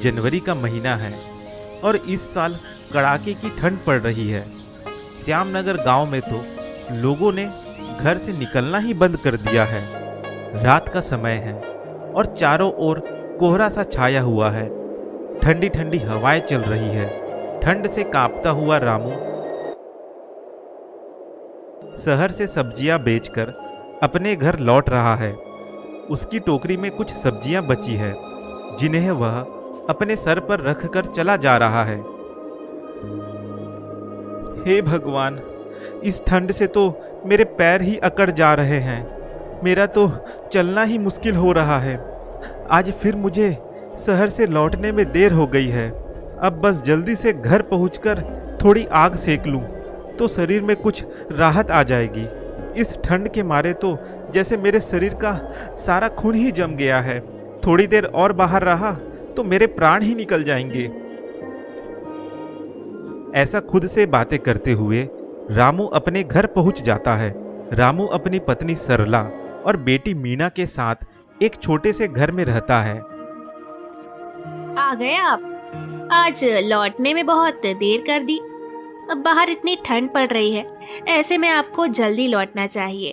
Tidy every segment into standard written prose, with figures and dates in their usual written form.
जनवरी का महीना है और इस साल कड़ाके की ठंड पड़ रही है। श्यामनगर गांव में तो लोगों ने घर से निकलना ही बंद कर दिया है। रात का समय है और चारों ओर कोहरा सा छाया हुआ है। ठंडी ठंडी हवाएं चल रही है। ठंड से कांपता हुआ रामू शहर से सब्जियां बेचकर अपने घर लौट रहा है। उसकी टोकरी में कुछ सब्जियां बची है जिन्हें वह अपने सर पर रखकर चला जा रहा है। हे भगवान, इस ठंड से तो मेरे पैर ही अकड़ जा रहे हैं। मेरा तो चलना ही मुश्किल हो रहा है। आज फिर मुझे शहर से लौटने में देर हो गई है। अब बस जल्दी से घर पहुंचकर थोड़ी आग सेक लूं तो शरीर में कुछ राहत आ जाएगी। इस ठंड के मारे तो जैसे मेरे शरीर का सारा खून ही जम गया है। थोड़ी देर और बाहर रहा तो मेरे प्राण ही निकल जाएंगे। ऐसा खुद से बातें करते हुए रामू अपने घर पहुंच जाता है। रामू अपनी पत्नी सरला और बेटी मीना के साथ एक छोटे से घर में रहता है। आ गए आप? आज लौटने में बहुत देर कर दी। अब बाहर इतनी ठंड पड़ रही है, ऐसे में आपको जल्दी लौटना चाहिए।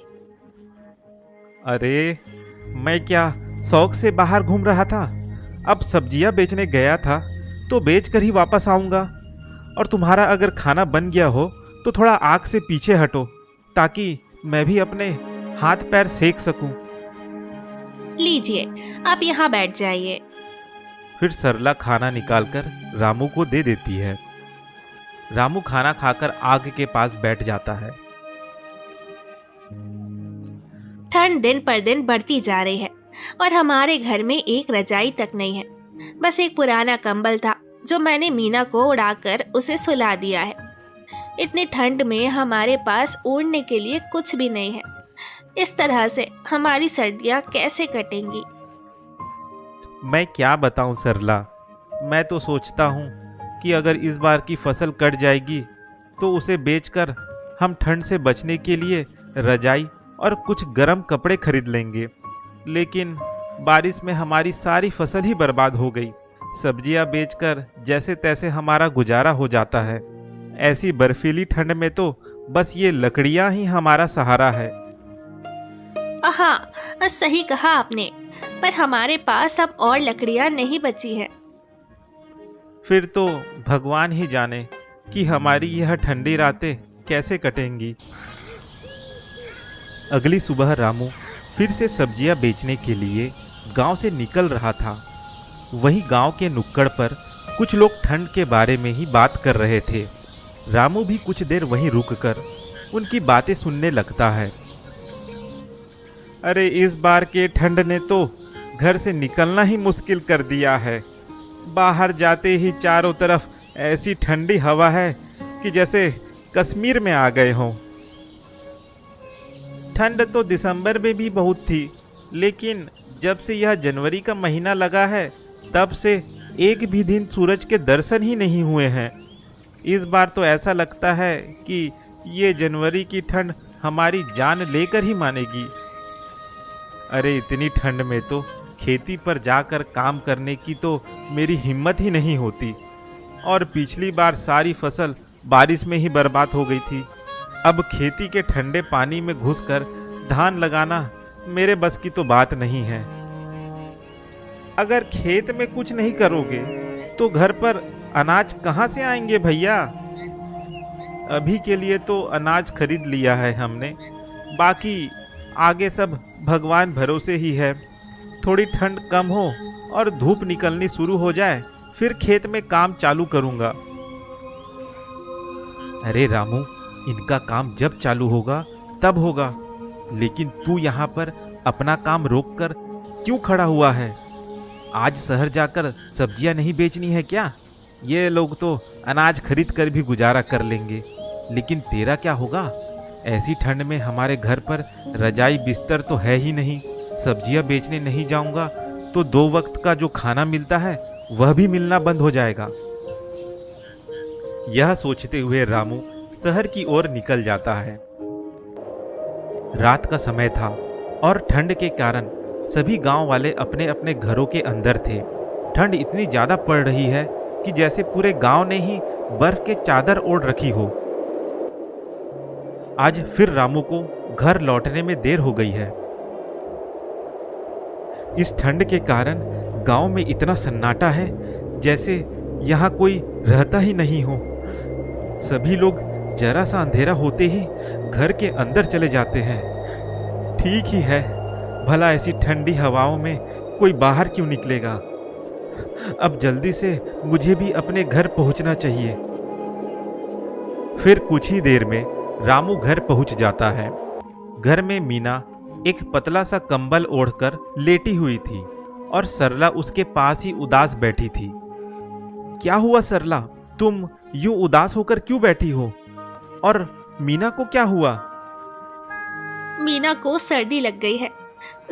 अरे, मैं क्या शौक से बाहर घूम रहा था। अब सब्जियां बेचने गया था तो बेच कर ही वापस आऊंगा। और तुम्हारा अगर खाना बन गया हो तो थोड़ा आग से पीछे हटो ताकि मैं भी अपने हाथ पैर सेक सकूं। लीजिए, आप यहाँ बैठ जाइए। फिर सरला खाना निकालकर रामू को दे देती है। रामू खाना खाकर आग के पास बैठ जाता है। ठंड दिन पर दिन बढ़ती जा रही है और हमारे घर में एक रजाई तक नहीं है। बस एक पुराना कंबल था जो मैंने मीना को उड़ाकर उसे सुला दिया है। इतनी ठंड में हमारे पास ओढ़ने के लिए कुछ भी नहीं है। इस तरह से हमारी सर्दियां कैसे कटेंगी? मैं क्या बताऊं सरला, मैं तो सोचता हूं कि अगर इस बार की फसल कट जाएगी तो उसे बेचकर हम ठंड से बचने के लिए रजाई और कुछ गर्म कपड़े खरीद लेंगे। लेकिन बारिश में हमारी सारी फसल ही बर्बाद हो गई। सब्जियां बेचकर जैसे तैसे हमारा गुजारा हो जाता है। ऐसी बर्फीली ठंड में तो बस ये लकड़ियां ही हमारा सहारा है। हाँ, सही कहा आपने, पर हमारे पास अब और लकड़ियां नहीं बची हैं। फिर तो भगवान ही जाने कि हमारी यह ठंडी रातें कैसे कटेंगी। अगली सुबह रामू फिर से सब्जियां बेचने के लिए गांव से निकल रहा था। वहीं गांव के नुक्कड़ पर कुछ लोग ठंड के बारे में ही बात कर रहे थे। रामू भी कुछ देर वहीं रुककर उनकी बातें सुनने लगता है। अरे, इस बार के ठंड ने तो घर से निकलना ही मुश्किल कर दिया है। बाहर जाते ही चारों तरफ ऐसी ठंडी हवा है कि जैसे कश्मीर में आ गए हों। ठंड तो दिसंबर में भी बहुत थी, लेकिन जब से यह जनवरी का महीना लगा है तब से एक भी दिन सूरज के दर्शन ही नहीं हुए हैं। इस बार तो ऐसा लगता है कि ये जनवरी की ठंड हमारी जान लेकर ही मानेगी। अरे, इतनी ठंड में तो खेती पर जाकर काम करने की तो मेरी हिम्मत ही नहीं होती। और पिछली बार सारी फसल बारिश में ही बर्बाद हो गई थी। अब खेती के ठंडे पानी में घुसकर धान लगाना मेरे बस की तो बात नहीं है। अगर खेत में कुछ नहीं करोगे तो घर पर अनाज कहां से आएंगे भैया? अभी के लिए तो अनाज खरीद लिया है हमने, बाकी आगे सब भगवान भरोसे ही है। थोड़ी ठंड कम हो और धूप निकलनी शुरू हो जाए फिर खेत में काम चालू करूंगा। अरे रामू, इनका काम जब चालू होगा तब होगा, लेकिन तू यहाँ पर अपना काम रोककर क्यों खड़ा हुआ है? आज शहर जाकर सब्जियां नहीं बेचनी है क्या? ये लोग तो अनाज खरीद कर भी गुजारा कर लेंगे, लेकिन तेरा क्या होगा? ऐसी ठंड में हमारे घर पर रजाई बिस्तर तो है ही नहीं। सब्जियां बेचने नहीं जाऊंगा तो 2 वक्त का जो खाना मिलता है वह भी मिलना बंद हो जाएगा। यह सोचते हुए रामू शहर की ओर निकल जाता है। रात का समय था और ठंड के कारण सभी गांव वाले अपने अपने घरों के अंदर थे। ठंड इतनी ज्यादा पड़ रही है कि जैसे पूरे गांव ने ही बर्फ के चादर ओढ़ रखी हो। आज फिर रामू को घर लौटने में देर हो गई है। इस ठंड के कारण गांव में इतना सन्नाटा है जैसे यहाँ कोई रहता ही नहीं हो। सभी लोग जरा सा अंधेरा होते ही घर के अंदर चले जाते हैं। ठीक ही है, भला ऐसी ठंडी हवाओं में कोई बाहर क्यों निकलेगा। अब जल्दी से मुझे भी अपने घर पहुंचना चाहिए। फिर कुछ ही देर में रामू घर पहुंच जाता है। घर में मीना एक पतला सा कंबल ओढ़कर लेटी हुई थी और सरला उसके पास ही उदास बैठी थी। क्या हुआ सरला, तुम यूं उदास होकर क्यों बैठी हो? और मीना को क्या हुआ? मीना को सर्दी लग गई है,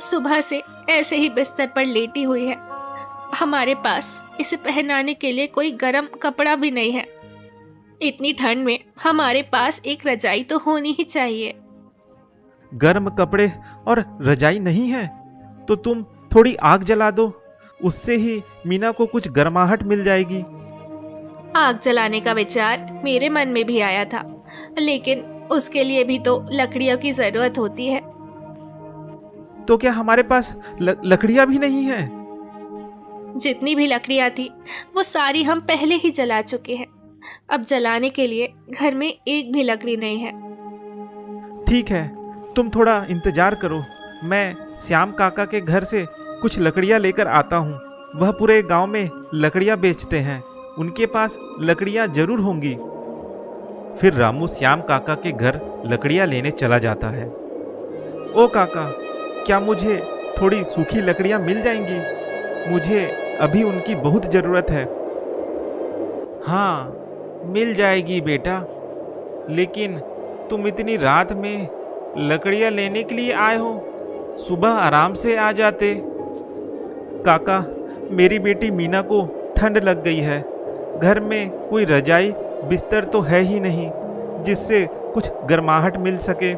सुबह से ऐसे ही बिस्तर पर लेटी हुई है। हमारे पास इसे पहनाने के लिए कोई गर्म कपड़ा भी नहीं है। इतनी ठंड में हमारे पास एक रजाई तो होनी ही चाहिए। गर्म कपड़े और रजाई नहीं है तो तुम थोड़ी आग जला दो, उससे ही मीना को कुछ गर्माहट मिल जाएगी। आग जलाने का विचार मेरे मन में भी आया था, लेकिन उसके लिए भी तो लकड़ियों की जरूरत होती है। तो क्या हमारे पास लकड़ियां भी नहीं है? जितनी भी लकड़ियां थी वो सारी हम पहले ही जला चुके हैं। अब जलाने के लिए घर में एक भी लकड़ी नहीं है। ठीक है, तुम थोड़ा इंतजार करो, मैं श्याम काका के घर से कुछ लकड़ियां लेकर आता हूँ। वह पूरे गांव में लकड़ियां बेचते हैं, उनके पास लकड़ियां जरूर होंगी। फिर रामू श्याम काका के घर लकड़ियां लेने चला जाता है। ओ काका, क्या मुझे थोड़ी सूखी लकड़ियां मिल जाएंगी? मुझे अभी उनकी बहुत जरूरत है। हाँ, मिल जाएगी बेटा, लेकिन तुम इतनी रात में लकड़ियां लेने के लिए आए हो? सुबह आराम से आ जाते। काका, मेरी बेटी मीना को ठंड लग गई है। घर में कोई रजाई बिस्तर तो है ही नहीं जिससे कुछ गर्माहट मिल सके।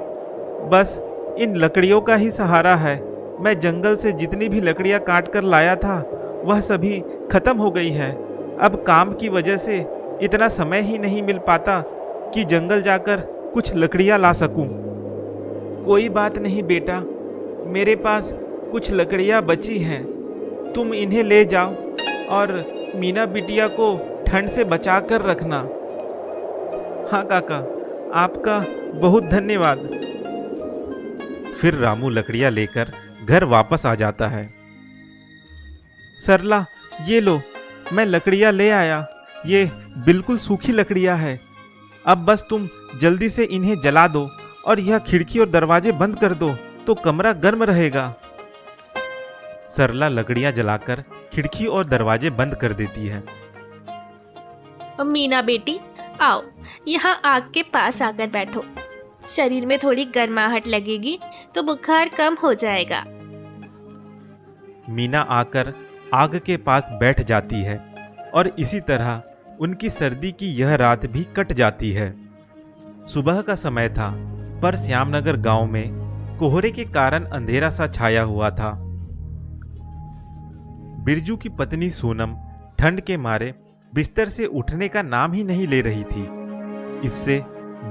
बस इन लकड़ियों का ही सहारा है। मैं जंगल से जितनी भी लकड़ियां काट कर लाया था वह सभी खत्म हो गई हैं। अब काम की वजह से इतना समय ही नहीं मिल पाता कि जंगल जाकर कुछ लकड़ियां ला सकूं। कोई बात नहीं बेटा, मेरे पास कुछ लकड़ियां बची हैं, तुम इन्हें ले जाओ और मीना बिटिया को ठंड से बचा कर रखना। हाँ काका, आपका बहुत धन्यवाद। फिर रामू लकड़ियां लेकर घर वापस आ जाता है। सरला, ये लो, मैं लकड़ियां ले आया। ये बिल्कुल सूखी लकड़ियां हैं। अब बस तुम जल्दी से इन्हें जला दो और यह खिड़की और दरवाजे बंद कर दो तो कमरा गर्म रहेगा। सरला लकड़ियां जलाकर खिड़की और दरवाजे बंद कर देती है। मीना बेटी, आओ यहाँ आग के पास आकर बैठो। शरीर में थोड़ी गर्माहट लगेगी तो बुखार कम हो जाएगा। मीना आकर आग के पास बैठ जाती है और इसी तरह उनकी सर्दी की यह रात भी कट जाती है। सुबह का समय था, पर श्यामनगर गांव में कोहरे के कारण अंधेरा सा छाया हुआ था। बिरजू की पत्नी सोनम ठंड के मारे बिस्तर से उठने का नाम ही नहीं ले रही थी। इससे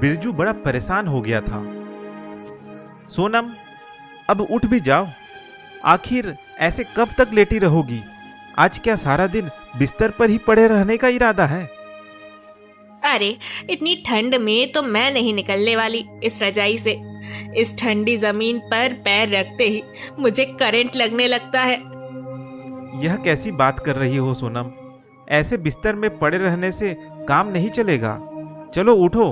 बिरजू बड़ा परेशान हो गया था। सोनम, अब उठ भी जाओ। आखिर ऐसे कब तक लेटी रहोगी? आज क्या सारा दिन बिस्तर पर ही पड़े रहने का इरादा है? अरे, इतनी ठंड में तो मैं नहीं निकलने वाली इस रजाई से। इस ठंडी जमीन पर पैर रखते ही मुझे करंट लगने लगता है। यह कैसी बात कर रही हो सोनम? ऐसे बिस्तर में पड़े रहने से काम नहीं चलेगा। चलो उठो,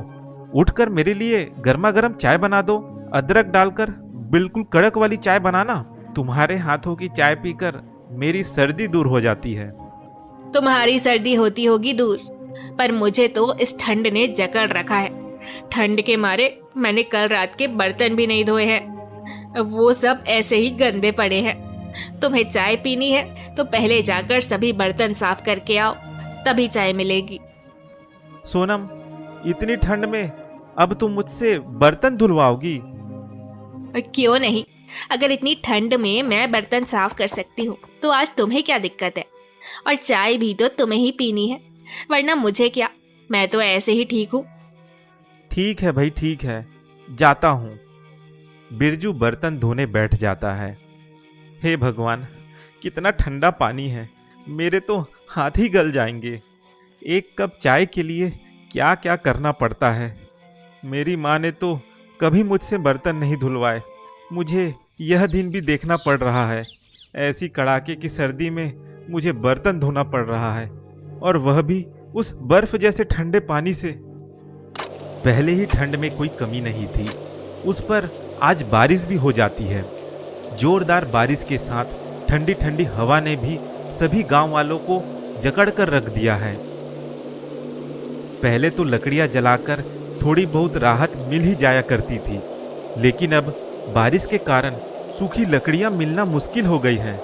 उठकर मेरे लिए गर्मा गर्म चाय बना दो। अदरक डालकर बिल्कुल कड़क वाली चाय बनाना। तुम्हारे हाथों की चाय पीकर मेरी सर्दी दूर हो जाती है। तुम्हारी सर्दी होती होगी दूर, पर मुझे तो इस ठंड ने जकड़ रखा है। ठंड के मारे मैंने कल रात के बर्तन भी नहीं धोए हैं, वो सब ऐसे ही गंदे पड़े हैं। तुम्हें चाय पीनी है तो पहले जाकर सभी बर्तन साफ करके आओ, तभी चाय मिलेगी। सोनम, इतनी ठंड में अब तुम मुझसे बर्तन धुलवाओगी? क्यों नहीं, अगर इतनी ठंड में मैं बर्तन साफ कर सकती हूँ तो आज तुम्हें क्या दिक्कत है? और चाय भी तो तुम्हें ही पीनी है, वरना मुझे क्या, मैं तो ऐसे ही ठीक हूँ। ठीक है भाई, ठीक है, जाता हूँ। बिरजू बर्तन धोने बैठ जाता है। हे भगवान, कितना ठंडा पानी है, मेरे तो हाथ ही गल जाएंगे। एक कप चाय के लिए क्या क्या करना पड़ता है। मेरी माँ ने तो कभी मुझसे बर्तन नहीं धुलवाए, मुझे यह दिन भी देखना पड़ रहा है। ऐसी कड़ाके की सर्दी में मुझे बर्तन धोना पड़ रहा है, और वह भी उस बर्फ जैसे ठंडे पानी से। पहले ही ठंड में कोई कमी नहीं थी, उस पर आज बारिश भी हो जाती है। जोरदार बारिश के साथ ठंडी ठंडी हवा ने भी सभी गांव वालों को जकड़ कर रख दिया है। पहले तो लकड़ियां जलाकर थोड़ी बहुत राहत मिल ही जाया करती थी, लेकिन अब बारिश के कारण सूखी लकड़ियां मिलना मुश्किल हो गई हैं।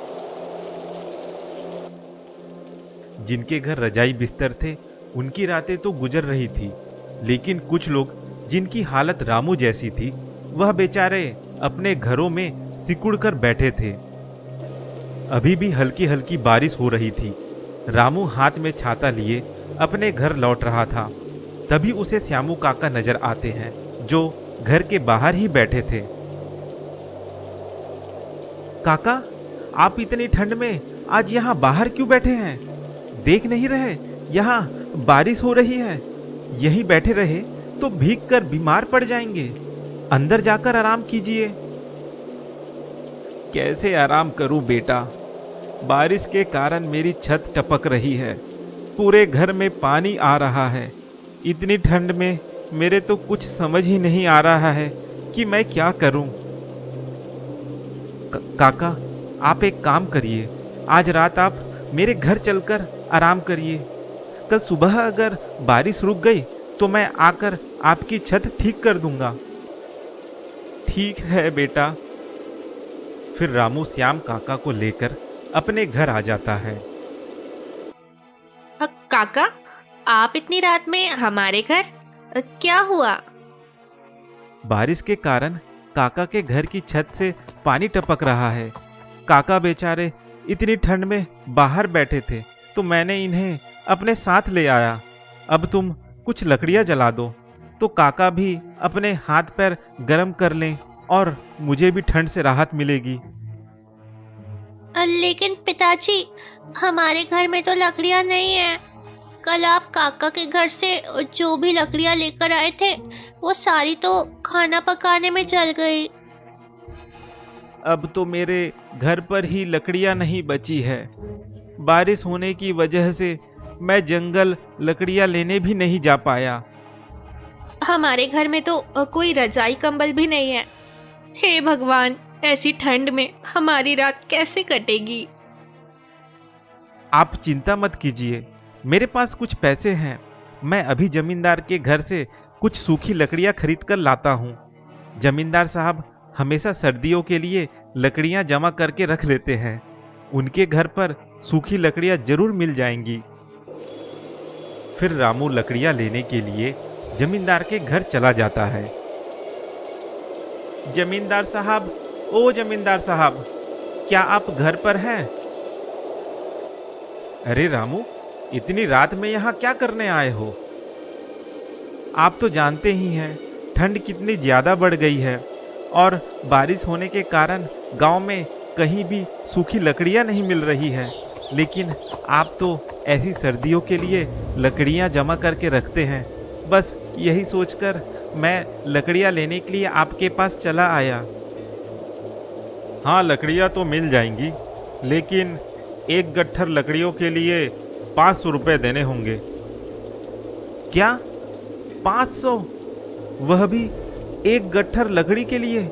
जिनके घर रजाई बिस्तर थे, उनकी रातें तो गुजर रही थी, लेकिन कुछ लोग जिनकी हालत रामू जैसी थी, वह बेचारे अपने घरों में सिकुड़ कर बैठे थे। अभी भी हल्की हल्की बारिश हो रही थी। रामू हाथ में छाता लिए अपने घर लौट रहा था, तभी उसे श्यामू काका नजर आते हैं, जो घर के बाहर ही बैठे थे। काका, आप इतनी ठंड में आज यहाँ बाहर क्यों बैठे हैं? देख नहीं रहे यहाँ बारिश हो रही है? यहीं बैठे रहे तो भीग कर बीमार पड़ जाएंगे। अंदर जाकर आराम कीजिए। कैसे आराम करूं बेटा, बारिश के कारण मेरी छत टपक रही है, पूरे घर में पानी आ रहा है। इतनी ठंड में मेरे तो कुछ समझ ही नहीं आ रहा है कि मैं क्या करूं। काका, आप एक काम करिए, आज रात आप मेरे घर चलकर आराम करिए। कल सुबह अगर बारिश रुक गई तो मैं आकर आपकी छत ठीक कर दूंगा। ठीक है बेटा। फिर रामू श्याम काका को लेकर अपने घर आ जाता है। काका, आप इतनी रात में हमारे घर, क्या हुआ? बारिश के कारण काका के घर की छत से पानी टपक रहा है। काका बेचारे इतनी ठंड में बाहर बैठे थे, तो मैंने इन्हें अपने साथ ले आया। अब तुम कुछ लकड़ियां जला दो, तो काका भी अपने हाथ पैर गर्म कर लें और मुझे भी ठंड से राहत मिलेगी। लेकिन पिताजी, हमारे घर में तो लकड़ियां नहीं है। कल आप काका के घर से जो भी लकड़ियां लेकर आए थे, वो सारी तो खाना पकाने में जल गई। अब तो मेरे घर पर ही लकड़ियां नहीं बची है। बारिश होने की वजह से मैं जंगल लकड़ियां लेने भी नहीं जा पाया। हमारे घर में तो कोई रजाई कंबल भी नहीं है। हे भगवान, ऐसी ठंड में हमारी रात कैसे कटेगी? आप चिंता मत कीजिए, मेरे पास कुछ पैसे हैं। मैं अभी जमींदार के घर से कुछ सूखी लकड़ियां खरीद कर लाता हूँ। जमींदार साहब हमेशा सर्दियों के लिए लकड़ियां जमा करके रख लेते हैं। उनके घर पर सूखी लकड़ियां जरूर मिल जाएंगी। फिर रामू लकड़ियां लेने के लिए जमींदार के घर चला जाता है। जमींदार साहब, ओ जमींदार साहब, क्या आप घर पर हैं? अरे रामू, इतनी रात में यहाँ क्या करने आए हो? आप तो जानते ही हैं ठंड कितनी ज्यादा बढ़ गई है, और बारिश होने के कारण गांव में कहीं भी सूखी लकड़ियां नहीं मिल रही है। लेकिन आप तो ऐसी सर्दियों के लिए लकड़ियां जमा करके रखते हैं। बस यही सोचकर मैं लकड़ियां लेने के लिए आपके पास चला आया। हाँ, लकड़ियां तो मिल जाएंगी, लेकिन एक गट्ठर लकड़ियों के लिए 500 रुपये देने होंगे। क्या 500? वह भी एक गट्ठर लकड़ी के लिए?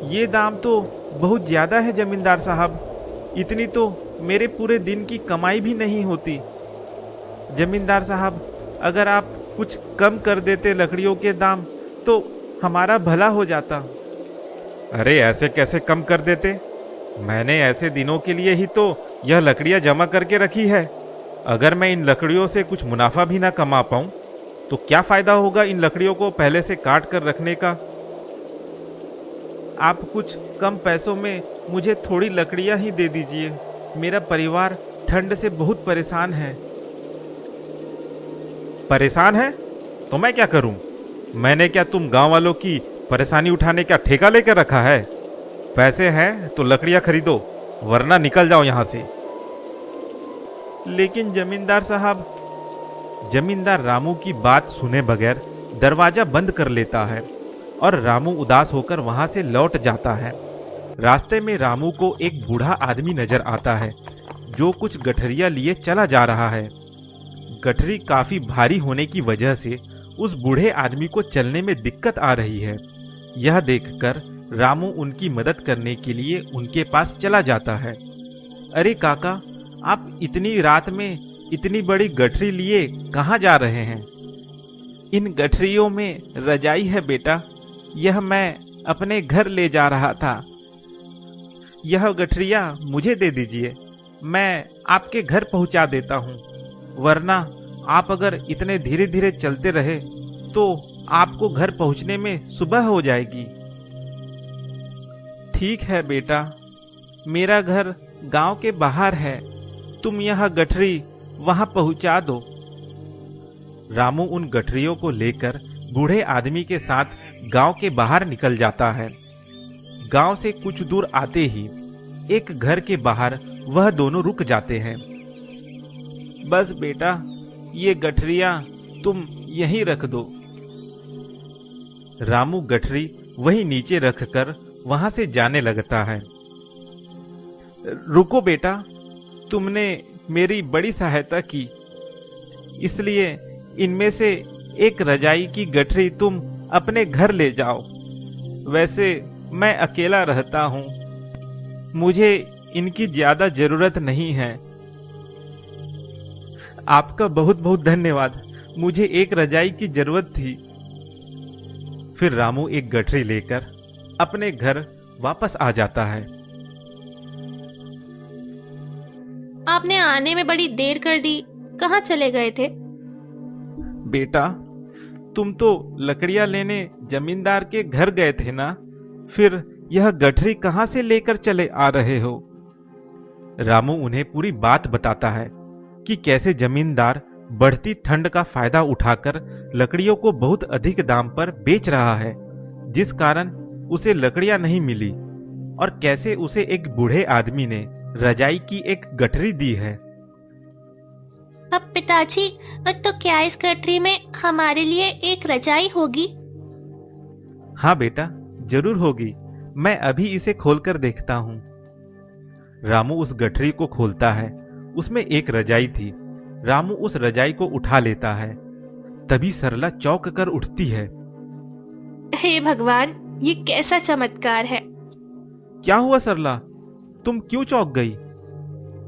ये दाम तो बहुत ज्यादा है जमींदार साहब। इतनी तो मेरे पूरे दिन की कमाई भी नहीं होती। जमींदार साहब, अगर आप कुछ कम कर देते लकड़ियों के दाम, तो हमारा भला हो जाता। अरे ऐसे कैसे कम कर देते? मैंने ऐसे दिनों के लिए ही तो यह लकड़ियां जमा करके रखी है। अगर मैं इन लकड़ियों से कुछ मुनाफा भी ना कमा पाऊं, तो क्या फायदा होगा इन लकड़ियों को पहले से काट कर रखने का। आप कुछ कम पैसों में मुझे थोड़ी लकड़ियां ही दे दीजिए। मेरा परिवार ठंड से बहुत परेशान है। परेशान है तो मैं क्या करूं? मैंने क्या तुम गांव वालों की परेशानी उठाने का ठेका लेकर रखा है? पैसे हैं तो लकड़ियां खरीदो, वरना निकल जाओ यहां से। लेकिन जमींदार साहब। जमींदार रामू की बात सुने बगैर दरवाजा बंद कर लेता है और रामू उदास होकर वहां से लौट जाता है। रास्ते में रामू को एक बूढ़ा आदमी नजर आता है जो कुछ गठरिया लिए चला जा रहा है। गठरी काफी भारी होने की वजह से उस बूढ़े आदमी को चलने में दिक्कत आ रही है। यह देखकर रामू उनकी मदद करने के लिए उनके पास चला जाता है। अरे काका, आप इतनी रात में इतनी बड़ी गठरी लिए कहाँ जा रहे हैं? इन गठरियों में रजाई है बेटा, यह मैं अपने घर ले जा रहा था। यह गठरिया मुझे दे दीजिए, मैं आपके घर पहुंचा देता हूं, वरना आप अगर इतने धीरे धीरे चलते रहे तो आपको घर पहुंचने में सुबह हो जाएगी। ठीक है बेटा, मेरा घर गांव के बाहर है, तुम यह गठरी वहां पहुंचा दो। रामू उन गठरियों को लेकर बूढ़े आदमी के साथ गांव के बाहर निकल जाता है। गांव से कुछ दूर आते ही एक घर के बाहर वह दोनों रुक जाते हैं। बस बेटा, ये गठरिया तुम यहीं रख दो। रामू गठरी वहीं नीचे रखकर वहां से जाने लगता है। रुको बेटा, तुमने मेरी बड़ी सहायता की, इसलिए इनमें से एक रजाई की गठरी तुम अपने घर ले जाओ। वैसे मैं अकेला रहता हूं, मुझे इनकी ज्यादा जरूरत नहीं है। आपका बहुत बहुत धन्यवाद, मुझे एक रजाई की जरूरत थी। फिर रामू एक गठरी लेकर अपने घर वापस आ जाता है। आपने आने में बड़ी देर कर दी, कहाँ चले गए थे? बेटा, तुम तो लकड़ियां लेने जमींदार के घर गए थे ना, फिर यह गठरी कहां से लेकर चले आ रहे हो? रामू उन्हें पूरी बात बताता है कि कैसे जमींदार बढ़ती ठंड का फायदा उठाकर लकड़ियों को बहुत अधिक दाम पर बेच रहा है, जिस कारण उसे लकड़ियां नहीं मिली, और कैसे उसे एक बूढ़े आदमी ने रजाई की एक गठरी दी है। अब पिताजी, तो क्या इस गठरी में हमारे लिए एक रजाई होगी? हाँ बेटा, जरूर होगी, मैं अभी इसे खोलकर देखता हूँ। रामू उस गठरी को खोलता है, उसमें एक रजाई थी। रामू उस रजाई को उठा लेता है, तभी सरला चौंक कर उठती है। हे भगवान, ये कैसा चमत्कार है! क्या हुआ सरला, तुम क्यों चौंक गई?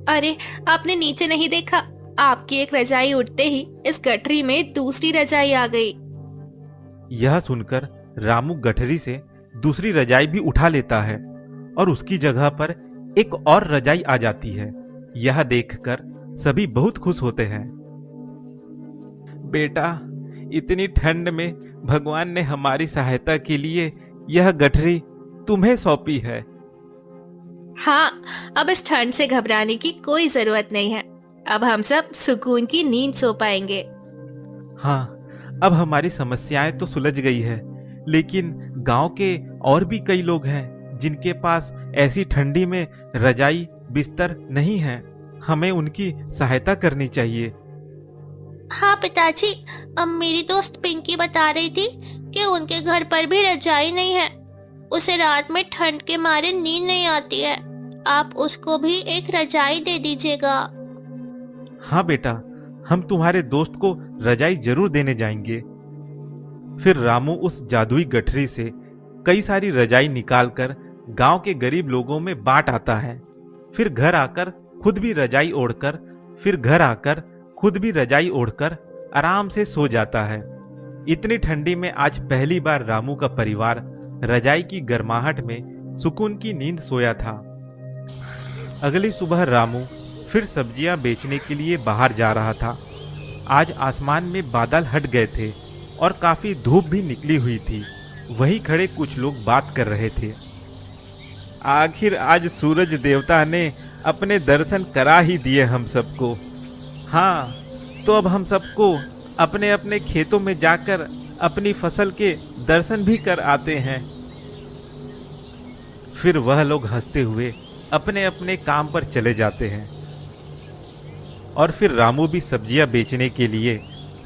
अरे, आपने नीचे नहीं देखा? आपकी एक रजाई उठते ही इस गठरी में दूसरी रजाई आ गई। यह सुनकर रामू गठरी से दूसरी रजाई भी उठा लेता है और उसकी जगह पर एक और रजाई आ जाती है। यह देखकर सभी बहुत खुश होते हैं। बेटा, इतनी ठंड में भगवान ने हमारी सहायता के लिए यह गठरी तुम्हें सौंपी है। हाँ, अब इस ठंड से घबराने की कोई जरूरत नहीं है। अब हम सब सुकून की नींद सो पाएंगे। हाँ, अब हमारी समस्याएं तो सुलझ गई है, लेकिन गांव के और भी कई लोग हैं जिनके पास ऐसी ठंडी में रजाई बिस्तर नहीं है। हमें उनकी सहायता करनी चाहिए। हाँ पिताजी, अब मेरी दोस्त पिंकी बता रही थी कि उनके घर पर भी रजाई नहीं है। उसे रात में ठंड के मारे नींद नहीं आती है। आप उसको भी एक रजाई दे दीजिएगा। हाँ बेटा, हम तुम्हारे दोस्त को रजाई जरूर देने जाएंगे। फिर रामू उस जादुई गठरी से कई सारी रजाई निकालकर गांव के गरीब लोगों में बांट आता है। फिर घर आकर खुद भी रजाई ओढ़कर आराम से सो जाता है। इतनी ठंडी में आज पहली बार रामू का परिवार रजाई की गर्माहट में सुकून की नींद सोया था। अगली सुबह रामू फिर सब्जियां बेचने के लिए बाहर जा रहा था। आज आसमान में बादल हट गए थे और काफी धूप भी निकली हुई थी। वहीं खड़े कुछ लोग बात कर रहे थे। आखिर आज सूरज देवता ने अपने दर्शन करा ही दिए हम सबको। हाँ, तो अब हम सबको अपने अपने खेतों में जाकर अपनी फसल के दर्शन भी कर आते हैं। फिर वह लोग हंसते हुए अपने अपने काम पर चले जाते हैं और फिर रामू भी सब्जियां बेचने के लिए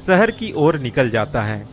शहर की ओर निकल जाता है।